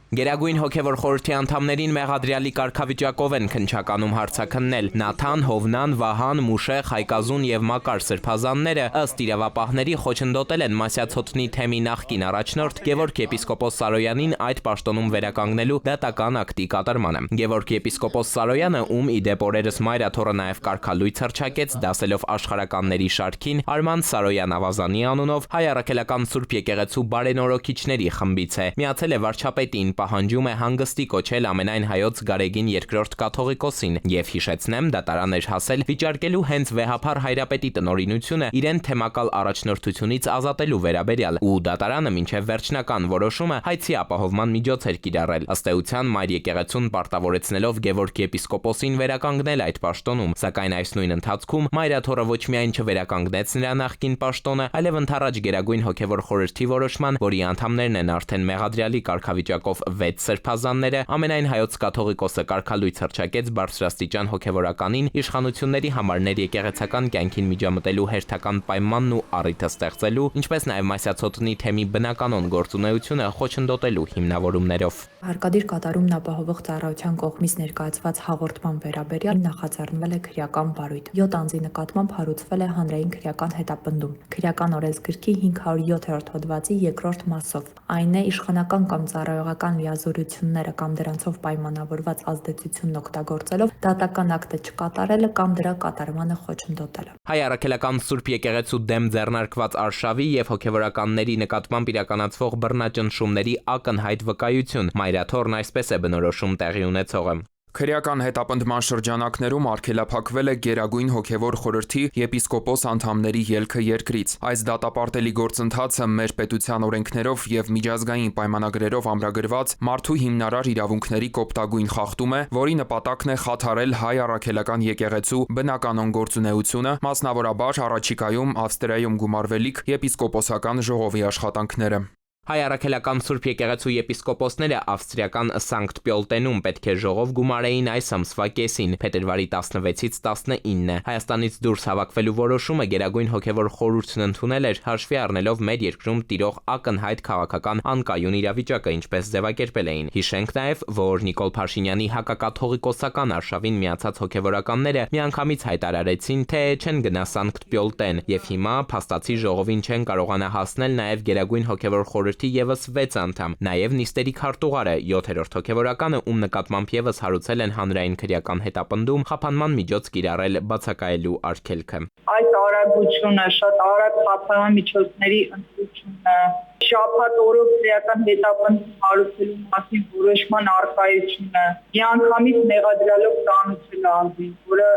Գերագույն հոգևոր խորհրդի անդամներին մեղադրյալի կարգավիճակով են քննչականում հարցաքննել։ Նաթան, Հովնան, Վահան, Մուշեղ, Հայկազուն եւ Մակար սրբազանները ըստ իրավապահների խոչընդոտել են Մասյացոտնի թեմի նախկին առաջնորդ Գևորգ եպիսկոպոս Սարոյանին այդ պաշտոնում վերականգնելու դատական ակտի կատարմանը։ Գևորգ եպիսկոպոս Սարոյանը, ում ի դեպ օրերս մայրաթոռը նաեւ կարգալույց հռչակեց, դասելով աշխարհականների շարքին, Արման Սարոյան Ավազանի անունով Հայ առաքելական Սուրբ եկեղեցու բարենորոքիչների խմբից է։ Միացել է վարչապետին, պահանջում է հանգստի կոչել ամենայն հայոց Գարեգին II կաթողիկոսին եւ հիշեցնեմ, դատարան էր հասել վիճարկելու հենց վեհափառ հայրապետի տնօրինությունը իրեն թեմակալ առաջնորդությունից ազատելու վերաբերյալ, ու դատարանը մինչեւ վերջնական որոշումը հայցի ապահովման միջոց էր կիրառել։ Ըստ էության մայր եկեղեցուն պարտավորեցնելով Գևորգ եպիսկոպոսին վերականգնել այդ պաշտոնում, սակայն այս նույն ընթացքում մայրաթոռը ոչ միայն չվերականգնեց նրա նախկին պաշտոնը, այլև ընդառաջ Գերագույն հոգևոր խորհրդի որոշման, որի անդամներն են արդեն մեղադրյալի կարգավիճակով 6 սրբազանները, ամենայն հայոց կաթողիկոսը կարգալույց հռչակեց բարձրաստիճան հոգևորականին իշխանությունների համար ներեկեղեցական կյանքին միջամտելու հերթական պայմանն ու առիթը ստեղծելու, ինչպես նաև Մասյացոտնի թեմի բնականոն գործունեությունը խոչընդոտելու հիմնավորումներով։ Հարկադիր կատարումն ապահովող ծառայության կողմից ներկայացված հաղորդման վերաբերյալ նախաձեռնվել է քրեական բարույթ։ 7 անձի նկատմամբ հարուցվել է հանրային քրեական հետապնդում։ Քրեական օրենսգրքի 507-րդ հոդվածի 2-րդ մասով։ Այն է իշխանական կամ ծառայողական լիազորությունները կամ դրանցով պայմանավորված ազդեցությունն օգտագործելով դատական ակտը չկատարելը կամ դրա կատարմանը խոչընդոտելը։ Հայ առաքելական Սուրբ եկեղեցու դեմ ձեռնարկված արշավի եւ հոգևորականների նկատմամբ իրականացվող բռնաճնշումների ակնհայտ վկայություն, մայրաթոռն այսպես է բնորոշում տեղի ունեցողը։ Քրեական հետապնդման շրջանակներում արգելափակվել է Գերագույն հոգևոր խորհրդի եպիսկոպոս անդամների ելքը երկրից։ Այս դատապարտելի գործընթացը մեր պետության օրենքներով եւ միջազգային պայմանագրերով ամրագրված մարդու հիմնարար իրավունքների կոպտագույն խախտում է, որի նպատակն է խաթարել հայ առաքելական եկեղեցու բնականոն գործունեությունը, մասնավորաբար առաջիկայում Ավստրիայում գումարվելիք եպիսկոպոսական ժողովի աշխատանքները։ Հայ առաքելական Սուրբ եկեղեցու եպիսկոպոսները ավստրիական Սանկտ Պյոլտենում պետք է ժողով գումարեին այս ամսվա կեսին, փետրվարի 16-ից 19։ Հայաստանից դուրս հավաքվելու որոշումը Գերագույն հոգևոր խորհուրդն ընդունել էր, հաշվի առնելով մեր երկրում տիրող ակնհայտ քաղաքական անկայուն իրավիճակը, ինչպես ձևակերպել էին։ Հիշենք նաև, որ Նիկոլ Փաշինյանի հակակաթողիկոսական արշավին միացած հոգևորականները միանգամից հայտարարեցին, թե չեն գնա Սանկտ Պյոլտեն, եւ հիմա փաստացի ժողովին չեն կարողանա հասնել նաև Գերագույն հոգևոր խորհրդի եւս 6 անդամ, նաև նիստերի քարտուղարը 7-րդ հոգևորականը, ում նկատմամբ եւս հարուցել են հանրային քրեական հետապնդում, խափանման միջոց կիրառել բացակայելու արգելքը։ Այս արագությունը, շատ արագ խափանման միջոցների ընտրությունը, շաբաթ օրով քրեական հետապնդում հարուցելու մասին որոշման առկայությունը, միանգամից մեղադրելով տանուցել անձին, որը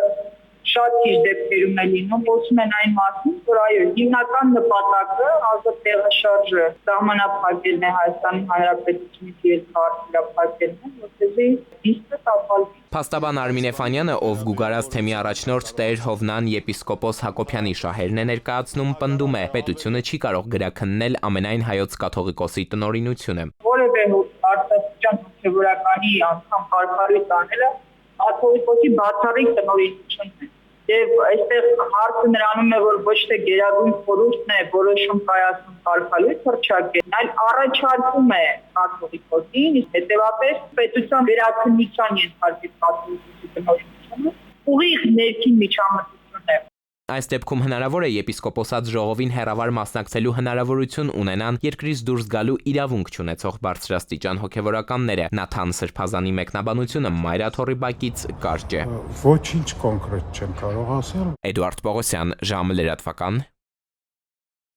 շատ քիչ դեպքերում է լինում, խոսում են այն մասին, որ այո, հիմնական նպատակը ազատ տեղաշարժը սահմանափակելն է Հայաստանի Հանրապետությունից ելքը արգելափակելն է, որպեսզի նիստը տապալվի։ Փաստաբան Արմին Էֆանյանը, ով գուգարած թեմի առաջնորդ Տեր Հովնան եպիսկոպոս Հակոբյանի շահերն է ներկայացնում, պնդում է, պետությունը չի կարող գրաքննել ամենայն հայոց կաթողիկոսի տնօրինությունը։ Որևէ արտասուճան հոգևորականի անգամ կարգառույց անելը կաթողիկոսի բացառիկ տնօրինությունն է։ Եվ այստեղ հարցը նրանում է, որ ոչ թե Գերագույն խորհուրդն է որոշում կայացնում կարգալույց հռչակել, այլ առաջարկում է կաթողիկոսին, հետևաբար պետության վերաքննության ենթարկել կաթողիկոսի տնօրինությունը, ուղիղ ներքին միջամտություն է։ Այս դեպքում հնարավոր է եպիսկոպոսած ժողովին հեռավար մասնակցելու հնարավորություն ունենան երկրից դուրս գալու իրավունք չունեցող բարձրաստիճան հոգևորականները։ Նաթան սրբազանի մեկնաբանությունը մայրաթոռի բակից կարճ է։ Ոչինչ կոնկրետ չեմ կարող ասել։ Էդուարդ Պողոսյան, ժամը լրատվական,